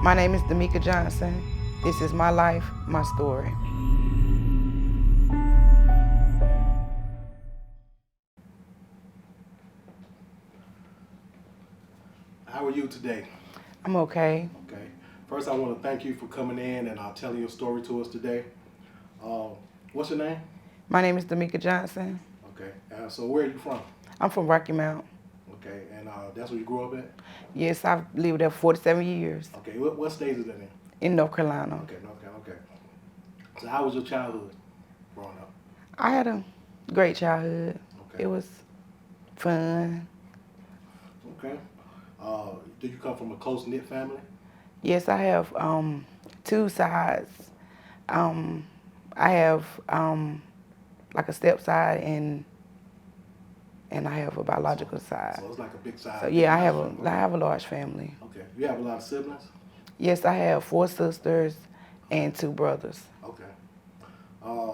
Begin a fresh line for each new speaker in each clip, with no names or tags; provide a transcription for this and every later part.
My name is Damika Johnson. This is my life, my story.
How are you today?
I'm okay.
Okay. First, I want to thank you for coming in and telling your story to us today. Uh, what's your name?
My name is Damika Johnson.
Okay. So where are you from?
I'm from Rocky Mount.
Okay. And that's where you grew up at?
Yes, I've lived there 47 years
Okay. What state is that in?
in North Carolina.
Okay. Okay. Okay. So how was your childhood growing up?
I had a great childhood.
Okay.
It was fun.
Okay. Do you come from a close knit family?
Yes, I have two sides. Um, I have like a step side and I have a biological side.
So it's like a big side.
So yeah, I have a large family.
Okay. You have a lot of siblings?
Yes, I have 4 sisters and 2 brothers.
Okay. Uh,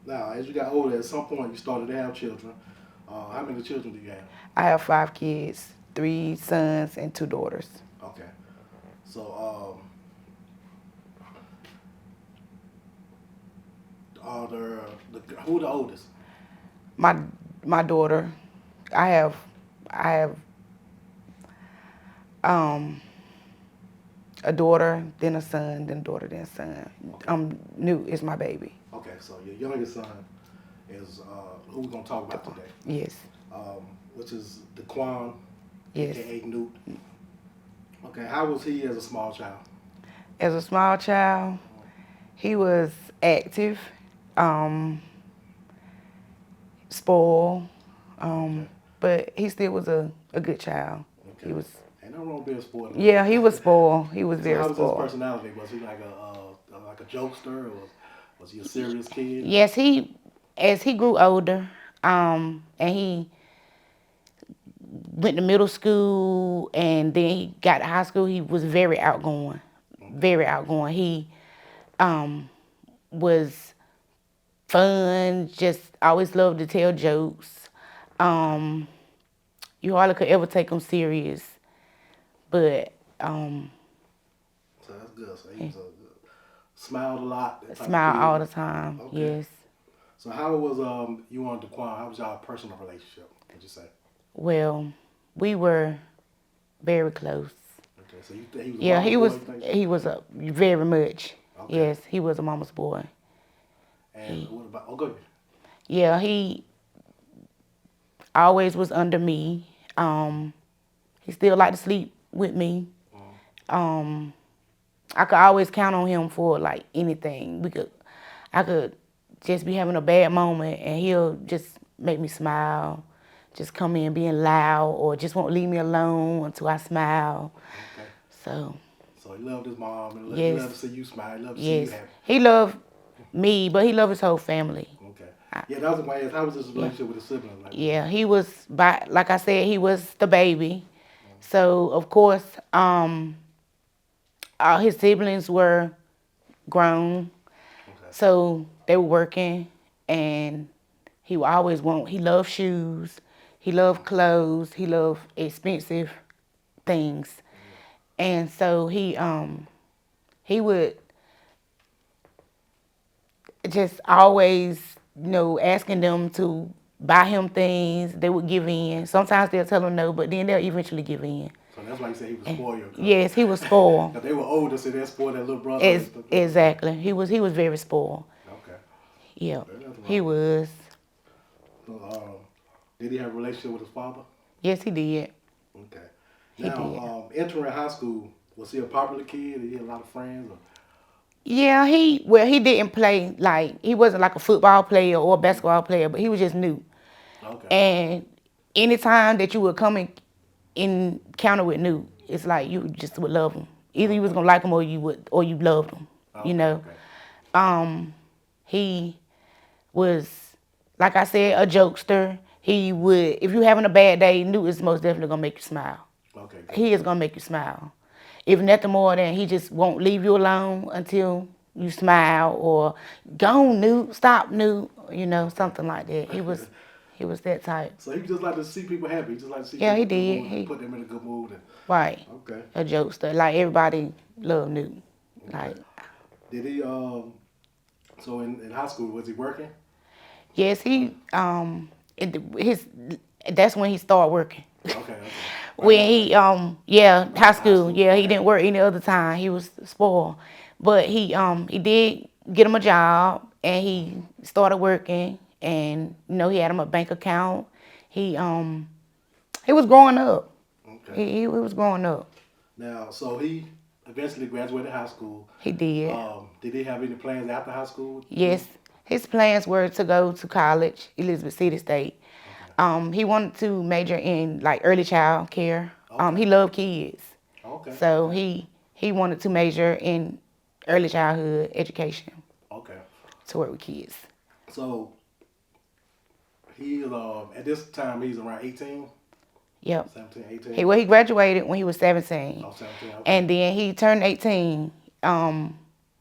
Now, as you got older, at some point you started to have children. How many children do you have?
I have 5 kids, 3 sons and 2 daughters.
Okay. So, who the oldest?
My daughter, I have um a daughter, then a son, then a daughter, then a son.
Okay.
Newt is my baby.
Okay, so your youngest son is who we're gonna talk about today,
Yes,
which is Daquan,
yes.
aka Newt. Okay, how was he as a small child?
As a small child, he was active, um, spoiled,
Okay.
but he still was a good child.
Okay.
He was,
Ain't no wrong being spoiled.
yeah, he was spoiled. He was
So
very
how was his
spoiled.
personality? Was he like a jokester, or was he a serious kid?
Yes, as he grew older, and he went to middle school and then he got to high school, he was very outgoing.
Okay.
Very outgoing. He was fun, just always loved to tell jokes. Um, you hardly could ever take him serious, but
So that's good. So he was smiled a lot. That type of
smile all the
kid.
time.
Okay.
Yes.
So how was you and Daquan? How was y'all personal relationship? Would you say?
Well, we were very close.
Okay. So you think he was a
Yeah,
mama's
he
boy,
was.
you think?
He was a very much.
Okay.
Yes, he was a mama's boy.
And what about? Oh, good.
Yeah, he always was under me. He still liked to sleep with me. Um, I could always count on him for like anything. I could just be having a bad moment and he'll just make me smile. Just come in being loud or just won't leave me alone until I smile.
Okay.
So
So he loved his mom and he
yes,
loved to see you smile. He loved to see you
yes,
happy.
he loved me, but he loved his whole family.
Okay. Yeah, that was my ask. How was his relationship with his siblings? Like,
Yeah, he was like I said, he was the baby. So of course, all his siblings were grown,
okay.
so they were working, and he would always want. He loved shoes, he loved clothes, he loved expensive things, and so he would just always, asking them to buy him things. They would give in. Sometimes they'll tell him no, but then they'll eventually give in.
So that's why you said he was spoiled.
Yes, he was spoiled.
If they were older, so they spoiled that little brother.
Exactly. He was very spoiled.
Okay.
Yeah,
There's nothing
he
wrong with
was.
that. So, did he have a relationship with his father?
Yes, he did.
Okay.
He
Now, entering high school, was he a popular kid? Did he have a lot of friends? Or?
Yeah, he didn't play like he wasn't like a football player or a basketball player, but he was just new.
Okay.
And anytime that you would come in encounter with new, it's like you just would love him. Either you was gonna like him or you loved him.
Okay,
You know.
Okay.
He was, like I said, a jokester. He would, if you having a bad day, Newt is most definitely gonna make you smile.
Okay. Good.
He is gonna make you smile. If nothing more than he just won't leave you alone until you smile or go on, Newt, stop, Newt, something like that. He was that type.
So he just like to see people happy. He just like to see
Yeah, he
people
did.
in a good mood, put them in a good mood.
Right.
Okay.
A jokester. Like everybody love Nuke.
Okay.
Like,
Did he so in high school was he working?
yes, his that's when he started working.
Okay, okay. Right
When
after
he yeah,
right
high
after high
school,
school.
yeah, he
Okay.
didn't work any other time. He was spoiled. But he did get him a job and he started working and he had him a bank account. He was growing up.
Okay.
He was growing up.
Now, so he eventually graduated high school.
He did.
Did he have any plans after high school to do?
Yes. His plans were to go to college, Elizabeth City State.
Okay.
He wanted to major in like early child care.
Okay.
He loved kids.
Okay.
So
Okay.
he wanted to major in early childhood education
Okay.
to work with kids.
So he at this time he's around 18,
Yep.
17, 18.
He graduated when he was 17.
Oh, 17. Okay.
And then he turned 18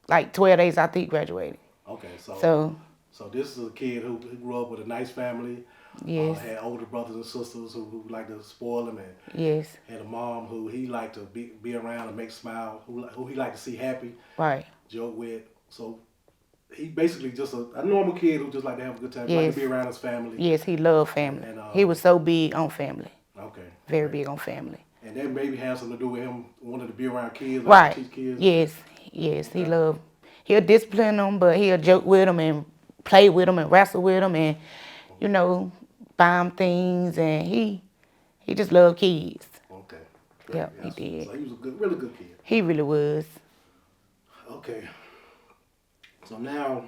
like 12 days after he graduated.
Okay.
So,
So this is a kid who grew up with a nice family.
yes.
Had older brothers and sisters who liked to spoil him, and
Yes.
had a mom who he liked to be around and make smile, who he liked to see happy,
Right.
joke with. So he basically just a normal kid who just like to have a good time, like
Yes.
to be around his family.
Yes, he loved family.
And
He was so big on family.
okay,
Very
okay.
big on family.
And that maybe has something to do with him wanting to be around kids, like
Right.
to teach kids.
Yes. Yes.
Okay.
He loved. He'll discipline them, but he'll joke with them and play with them and wrestle with them and, buy them things. And he just loved kids.
Okay. Great.
Yep, he
Yes.
did.
So he was a really good kid.
He really was.
Okay. So now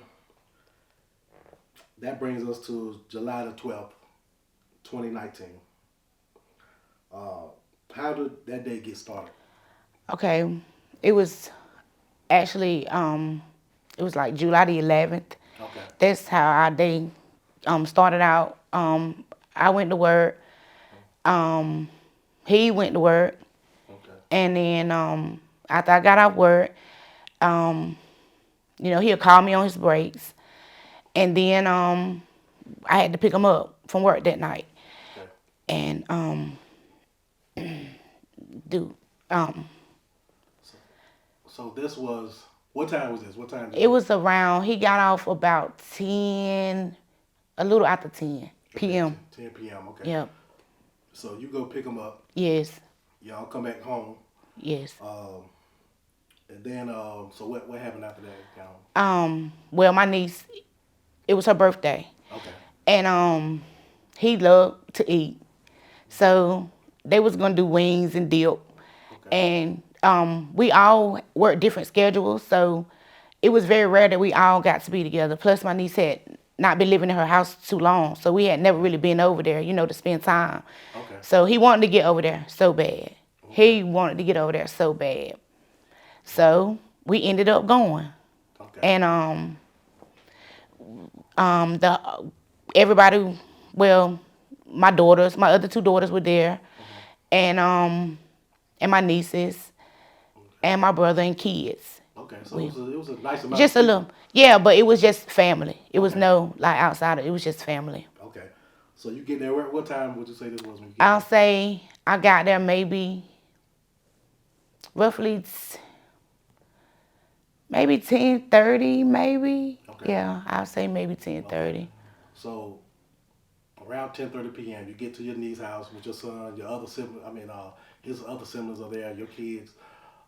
that brings us to July the 12th, 2019. How did that day get started?
Okay. It was actually it was like July the 11th.
Okay.
That's how our day started out. I went to work. He went to work.
Okay.
And then after I got off work, he'll call me on his breaks. And then I had to pick him up from work that night.
Okay.
And do
So this was, what time was this? What time?
it was around, he got off about 10, a little after 10 p.m.
10 p.m. Okay.
Yep.
So you go pick him up.
Yes.
Y'all come back home.
Yes.
And then, so what happened after that?
Well, my niece, it was her birthday.
Okay.
And he loved to eat. So they was gonna do wings and dip.
Okay.
And we all worked different schedules, so it was very rare that we all got to be together. Plus my niece had not been living in her house too long, so we had never really been over there, to spend time.
Okay.
So he wanted to get over there so bad. He wanted to get over there so bad. So we ended up going.
Okay.
And everybody, well, my other two daughters were there, and my nieces, and my brother and kids.
Okay. So it was a nice amount.
Just
of
a little, yeah, but it was just family. It was
Okay.
no like outside. It was just family.
Okay. So you get there. What time would you say this was when you get
I'll say I got there maybe roughly maybe 10:30, maybe.
Okay.
Yeah, I'll say maybe 10:30.
there? So around 10:30 p.m. you get to your niece's house with your son, your other sibling. His other siblings are there. Your kids.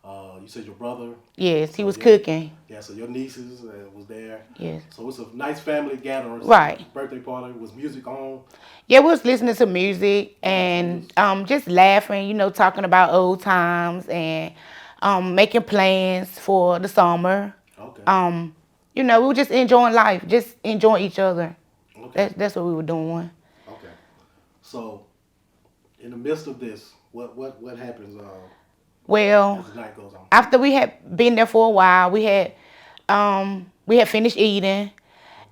You said your brother.
Yes, he
So,
was
yeah.
cooking.
Yeah. So your nieces was there.
Yes.
So it's a nice family gathering.
Right.
Birthday party. Was music on?
Yeah, we was listening to music and just laughing, talking about old times and making plans for the summer.
Okay.
We were just enjoying life, just enjoying each other.
Okay.
That's what we were doing.
Okay. So, in the midst of this, what happens
Well,
as the night goes on?
after we had been there for a while, we had finished eating,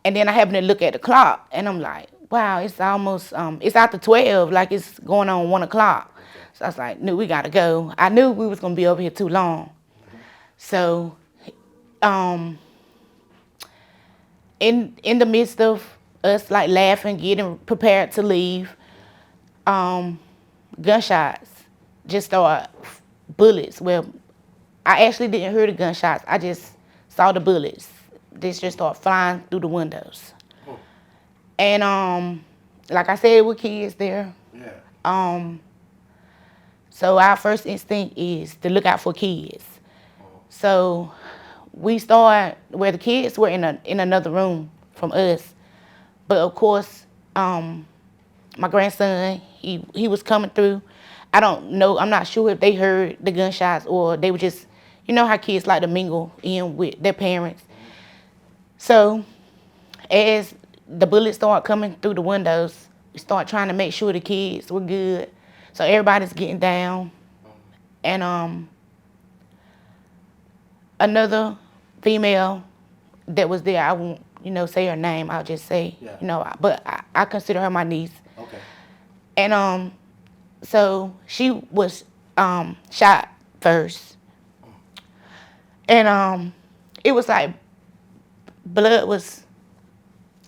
and then I happened to look at the clock, and I'm like, wow, it's almost it's after 12, like it's going on 1 o'clock.
Okay.
So I was like, no, we gotta go. I knew we was gonna be over here too long. So, in the midst of us like laughing, getting prepared to leave, gunshots just start, bullets. Well, I actually didn't hear the gunshots. I just saw the bullets. They just start flying through the windows.
Oh,
And like I said, with kids there.
yeah.
Um, so our first instinct is to look out for kids.
Oh,
So we started where the kids were in another room from us. But of course, my grandson, he was coming through. I don't know. I'm not sure if they heard the gunshots or they were just, you know how kids like to mingle in with their parents. So as the bullets start coming through the windows, we start trying to make sure the kids were good. So everybody's getting down, and another female that was there, I won't, say her name. I'll just say,
yeah.
but I consider her my niece.
Okay.
And so she was shot first, and it was like blood was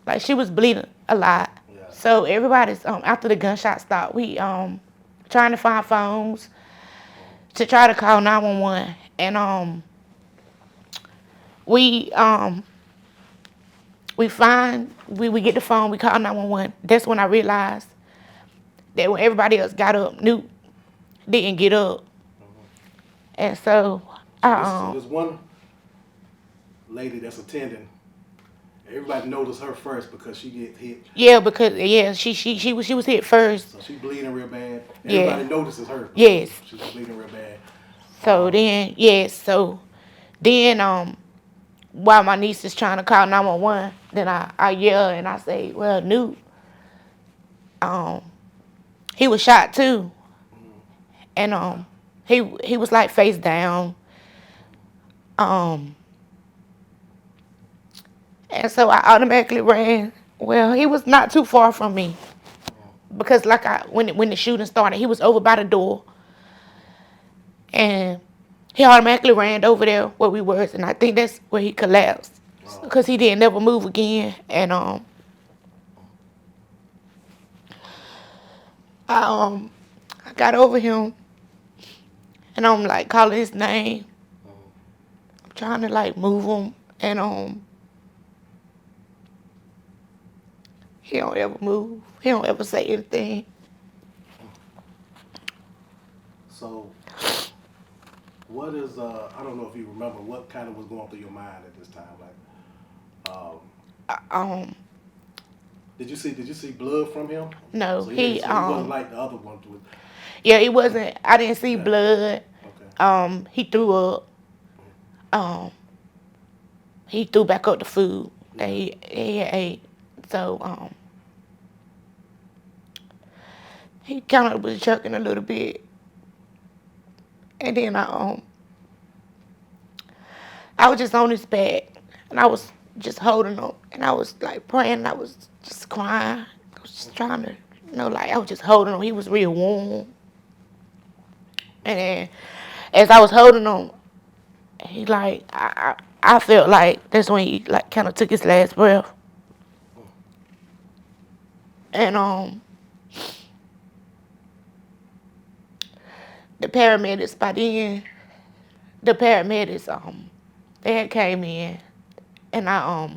like she was bleeding a lot.
Yeah.
So everybody's after the gunshot stopped, we trying to find phones to try to call 911, and we we get the phone, we call 911. That's when I realized that when everybody else got up, Newt didn't get up. And so
So this one lady that's attending, everybody noticed her first because she get hit.
yeah, because she was hit first.
So she bleeding real bad.
Yeah.
Everybody notices her.
Yes.
She's bleeding real bad.
So then while my niece is trying to call 911, then I yell and I say, well, Newt, he was shot too. And he was like face down. And so I automatically ran. Well, he was not too far from me because when the shooting started, he was over by the door, and he automatically ran over there where we were, and I think that's where he collapsed because he didn't never move again. And I got over him, and I'm like calling his name. I'm trying to like move him, and he don't ever move. He don't ever say anything.
So what is I don't know if you remember what kind of was going through your mind at this time. Like, did you see blood from him?
No,
So he wasn't like the other ones with.
yeah, it wasn't. I didn't see
Yeah.
blood.
Okay.
He threw up. Um, he threw back up the food that he had ate. So he kind of was choking a little bit, and then I was just on his back, and I was just holding him, and I was like praying, and I was just crying. I was just trying to, like I was just holding him. He was real warm, and then as I was holding him, he like I felt like that's when he like kind of took his last breath, and the paramedics by then, the paramedics they had came in, and I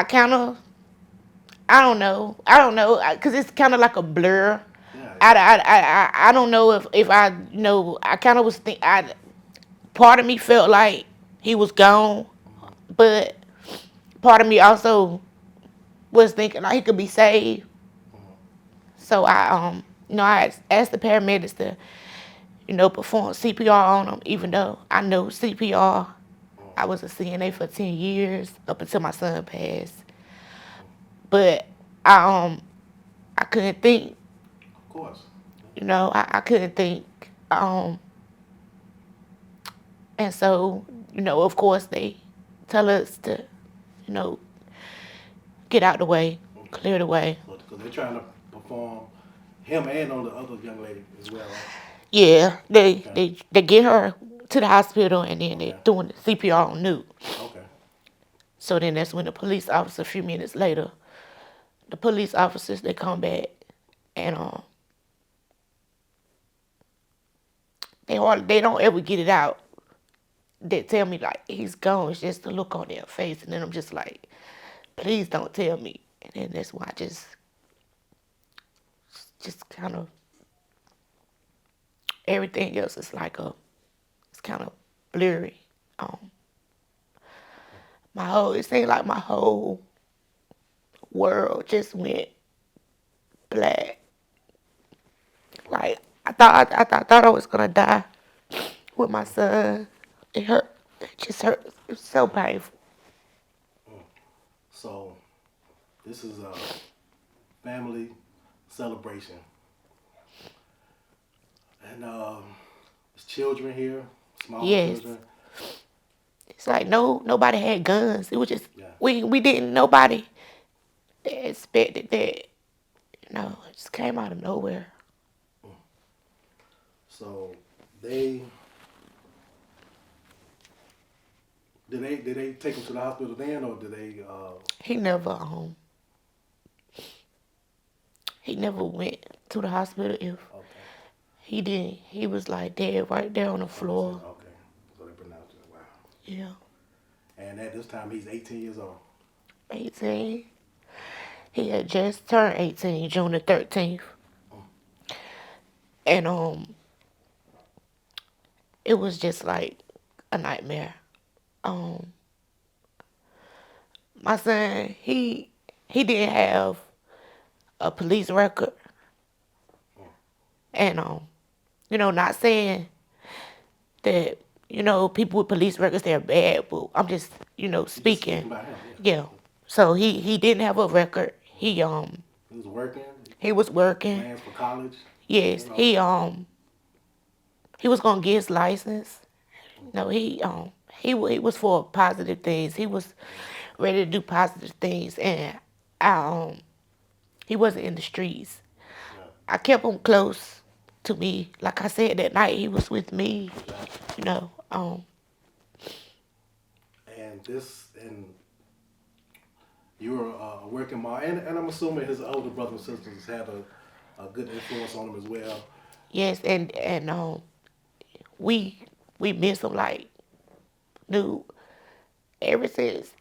kind of I don't know because it's kind of like a blur.
Yeah.
I don't know if I I kind of was part of me felt like he was gone, but part of me also was thinking like he could be saved. So I asked the paramedics to perform CPR on him, even though I know CPR. I was a CNA for 10 years up until my son passed. But I couldn't think,
Of course.
I couldn't think. And so, of course they tell us to, you know, get out the way, clear the way.
Because they're trying to perform him and on the other young lady as well. Right?
Yeah,
Okay.
they get her to the hospital and then they
Okay.
doing the CPR on Newt.
Okay.
So then that's when the police officer, a few minutes later, the police officers, they come back and they don't ever get it out. They tell me like he's gone. It's just the look on their face, and then I'm just like, please don't tell me. And then that's why I just kind of everything else is like a it's kind of blurry. Um, it seemed like my whole world just went black. Like I thought I was gonna die with my son. It hurt. It just hurt. It was so painful.
So this is a family celebration, and there's children here, small
Yes,
children.
it's like nobody had guns. It was just
Yeah.
we didn't nobody expected that. It just came out of nowhere.
So they did they take him to the hospital then, or did they?
He never he never went to the hospital. If
Okay.
he didn't, he was like dead right there on the
Oh, they said
floor.
okay. So they pronounced it. Wow.
Yeah,
And at this time, he's 18 years old.
18. He had just turned 18, June the 13th,
Mm.
and it was just like a nightmare. Um, my son, he didn't have a police record, and not saying that people with police records they're bad, but I'm just
You just
speaking.
speaking about him, yeah.
Yeah. So he didn't have a record.
He was working,
He was working.
plans for college. You
Yes,
know.
he was gonna get his license. No, he was for positive things. He was ready to do positive things, and I he wasn't in the streets.
Yeah.
I kept him close to me. Like I said, that night he was with me.
Yeah.
You know,
And you were a working mom, and I'm assuming his older brothers and sisters had a good influence on him as well.
yes, and we we miss him like dude. Ever since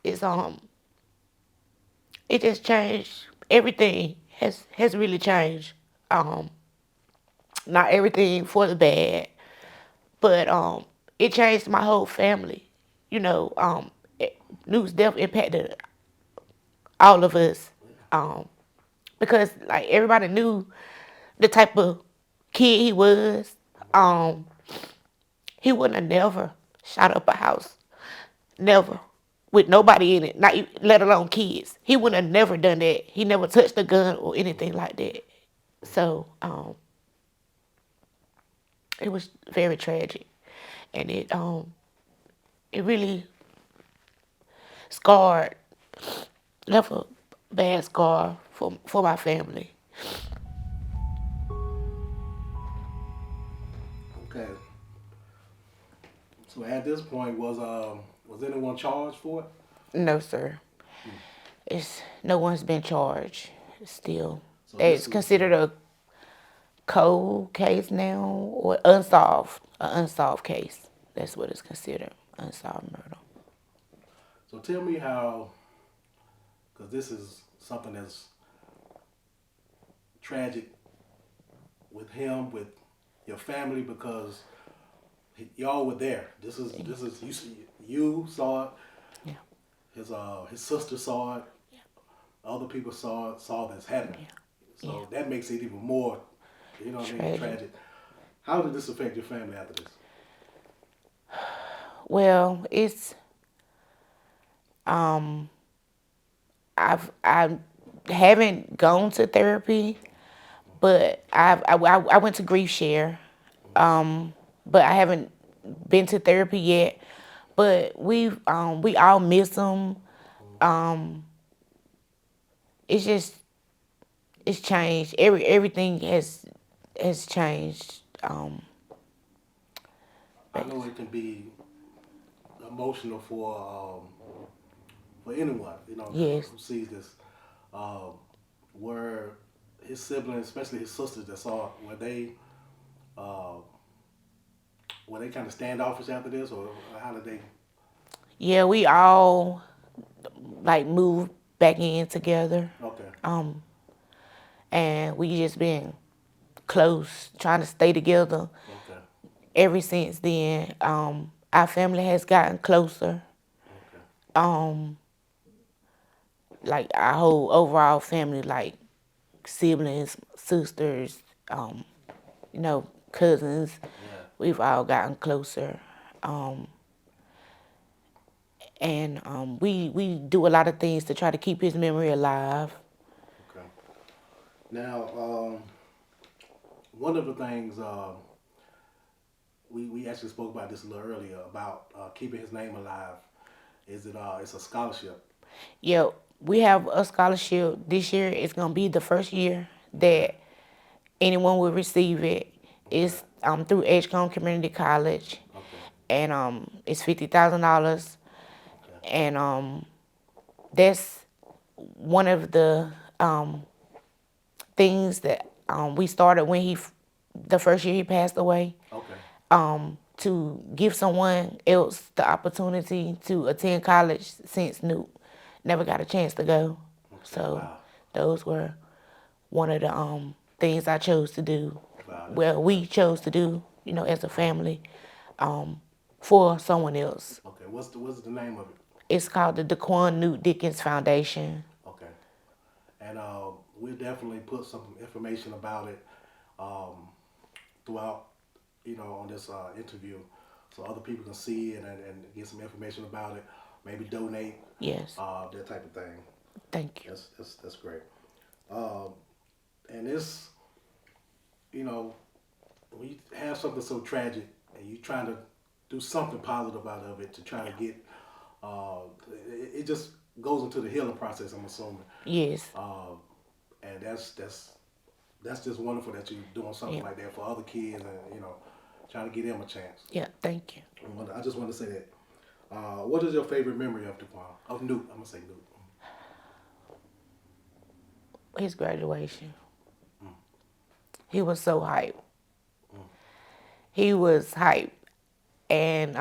it just changed. Everything has really changed. Um, Not everything for the bad, but it changed my whole family. You know, news death impacted all of us. Um, because like everybody knew the type of kid he was. Um, he wouldn't have never shot up a house. Never. With nobody in it, not let alone kids. He wouldn't have never done that. He never touched a gun or anything like that. So, it was very tragic. And it really scarred left a bad scar for my family.
Okay. So at this point, was anyone charged for it?
No, sir.
Hmm.
It's no one's been charged. Still,
So this
it's
is
considered a cold case now or unsolved case. That's what it's considered, unsolved murder.
so tell me how, because this is something that's tragic with him, with your family, because y'all were there. This is you saw it.
Yeah,
His sister saw it. Other people saw this happen.
yeah,
So that makes it even more, what I mean,
tragic.
tragic. How did this affect your family after this?
Well, it's um, I haven't gone to therapy, but I went to grief share, but I haven't been to therapy yet. But we all miss him. Um, it's just it's changed. Everything has changed.
I know it can be emotional for anyone,
Yes,
who sees this. Um, where his siblings, especially his sisters that saw it, were they uh, were they kind of standoffish after this, or how did they?
Yeah, we all like moved back in together.
Okay,
Um, and we just been close, trying to stay together
okay,
ever since then. Our family has gotten closer.
okay,
Um, like our whole overall family, like siblings, sisters, um, cousins,
yeah,
we've all gotten closer. Um, and we do a lot of things to try to keep his memory alive.
okay. Now, one of the things we actually spoke about this a little earlier about keeping his name alive. Is it it's a scholarship?
Yeah, we have a scholarship this year. It's gonna be the first year
Okay,
that anyone will receive it.
okay,
It's through Edgecombe Community College,
okay,
and it's $50,000,
okay,
and that's one of the things that we started when the first year he passed away,
okay.
to give someone else the opportunity to attend college since Newt never got a chance to go.
Okay,
So
wow,
those were one of the things I chose to do.
wow,
Well, we chose to do, as a family, um, for someone else.
okay. What's the name of it?
It's called the Daquan Newt Dickens Foundation.
Okay, and we'll definitely put some information about it um, throughout, on this interview, so other people can see it and get some information about it. Maybe donate,
Yes,
that type of thing.
thank you.
That's great. Um, and this, you know, when you have something so tragic and you trying to do something positive out of it to try to get, uh, it just goes into the healing process. I'm assuming,
Yes,
uh, and that's just wonderful that you're doing something
yeah,
like that for other kids and trying to give them a chance.
yeah, thank you.
I just want to say that. What is your favorite memory of Daquan? Of Newt? I'm gonna say Newt.
His graduation,
Mm,
he was so hyped.
mm,
He was hyped, and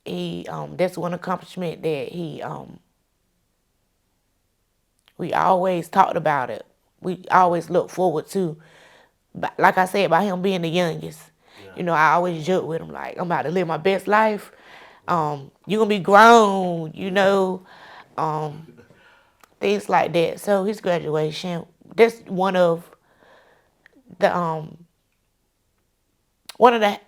he that's one accomplishment that we always talked about it. We always looked forward to. But like I said, about him being the youngest,
yeah.
I always joke with him like, I'm about to live my best life.
Mm,
You gonna be grown,
yeah.
things like that. So his graduation, that's the one of the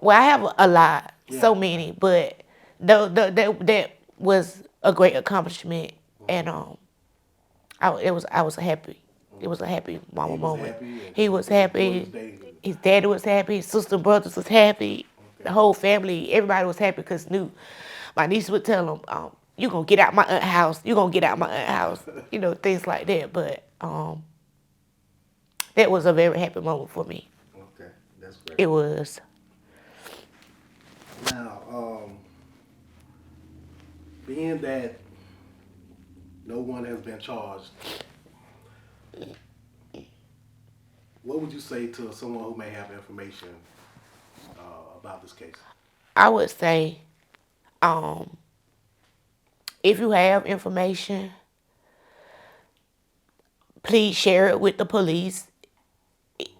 well, I have a lot,
Yeah.
so many, but that was a great accomplishment, and
Mm-hmm.
I was happy. It was a
Mm-hmm.
happy mama
He was
moment.
happy, and
He
I
was
think his brothers
happy.
they.
His daddy was happy. His sister and brothers was happy. The
Okay.
whole family, everybody was happy because knew my niece would tell him, "You gonna get out my aunt house. You gonna get out my aunt house." Things like that. But that was a very happy moment for me.
Okay, that's great.
It was.
Now, being that no one has been charged, what would you say to someone who may have information about this case?
I would say, um, if you have information, please share it with the police.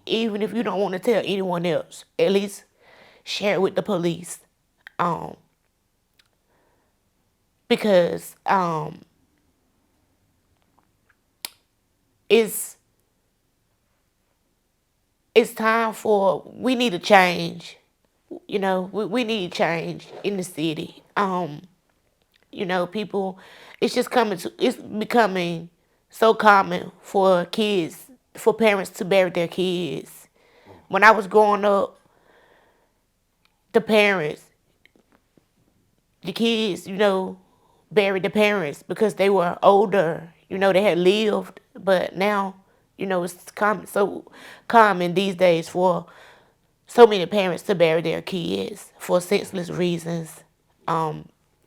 Even if you don't want to tell anyone else, at least share it with the police. Um, because it's it's time for we need a change. We need change in the city. People, it's becoming so common for parents to bury their kids. When I was growing up, the parents, the kids, buried the parents because they were older. They
Mm-hmm.
had lived, but now, it's so common these days for so many parents to bury their kids for senseless reasons,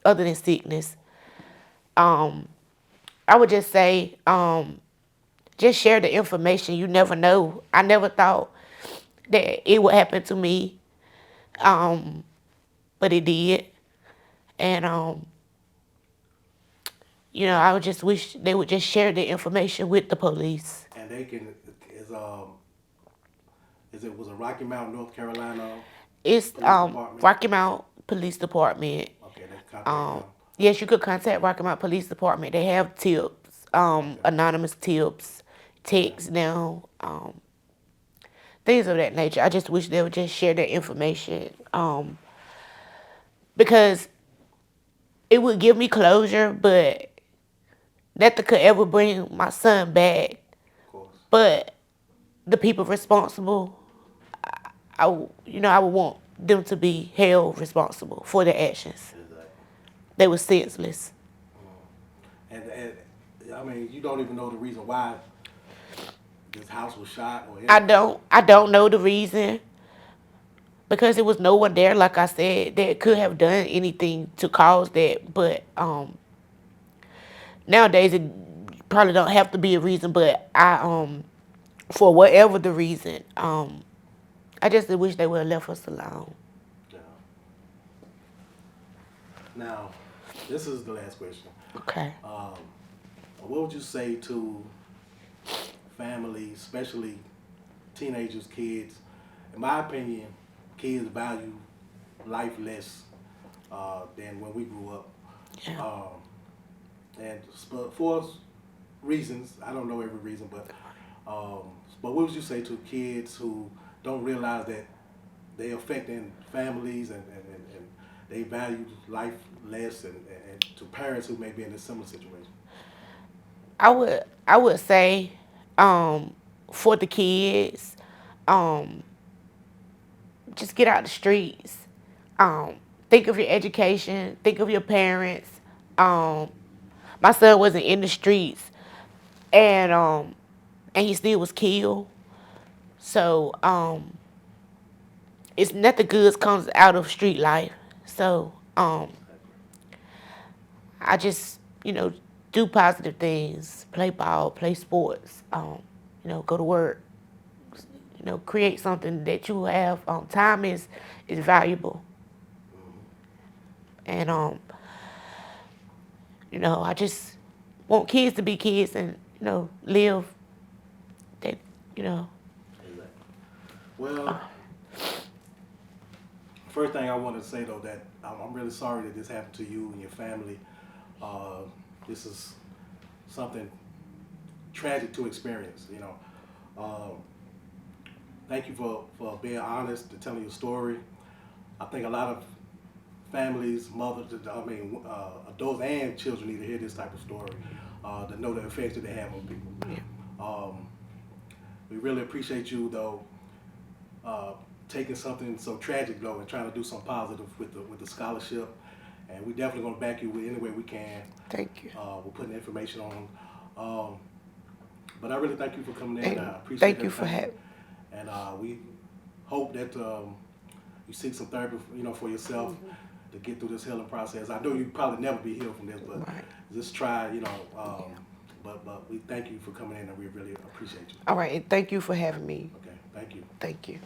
other than sickness. I would just say, just share the information. You never know. I never thought that it would happen to me. But it did. And I would just wish they would just share the information with the police.
And they can is it was a Rocky Mount, North Carolina
It's
police department?
Rocky Mount Police Department.
Okay, they contact them.
Yes, you could contact Rocky Mount Police Department. They have tips, anonymous tips, texts now, things of that nature. I just wish they would just share their information, because it would give me closure, but nothing could ever bring my son back.
Of course.
But the people responsible, I would want them to be held responsible for their actions.
Exactly.
They were senseless.
And I mean, you don't even know the reason why this house was shot or anything.
I don't know the reason, because there was no one there, like I said, that could have done anything to cause that. But nowadays it probably don't have to be a reason. But for whatever the reason, I just wish they would have left us alone.
Yeah. Now, this is the last question.
Okay.
What would you say to families, especially teenagers, kids? In my opinion, kids value life less than when we grew up.
Yeah.
And for reasons, I don't know every reason, but what would you say to kids who don't realize that they affecting families and they value life less, and to parents who may be in a similar situation?
I would say, for the kids, um, just get out the streets. Think of your education. Think of your parents. My son wasn't in the streets, and he still was killed. So it's nothing good comes out of street life. So I just do positive things. Play ball. Play sports. Go to work. Create something that you have. Time is valuable, and I just want kids to be kids and live. That
Exactly. Well, first thing I want to say though, that I'm really sorry that this happened to you and your family. Uh, this is something tragic to experience. Thank you for being honest and telling your story. I think a lot of families, mothers, adults and children need to hear this type of story to know the effects that they have on people. We really appreciate you though, taking something so tragic though and trying to do something positive with the scholarship. And we definitely gonna back you with any way we can.
Thank you.
We're putting information on. But I really thank you for coming in.
And
I appreciate
thank you for
everything.
having.
And we hope that you seek some therapy, for yourself to get through this healing process. I know you probably never be healed from this, but
Right.
just try, But we thank you for coming in, and we really appreciate you.
All right, and thank you for having me.
Okay, thank you.
Thank you.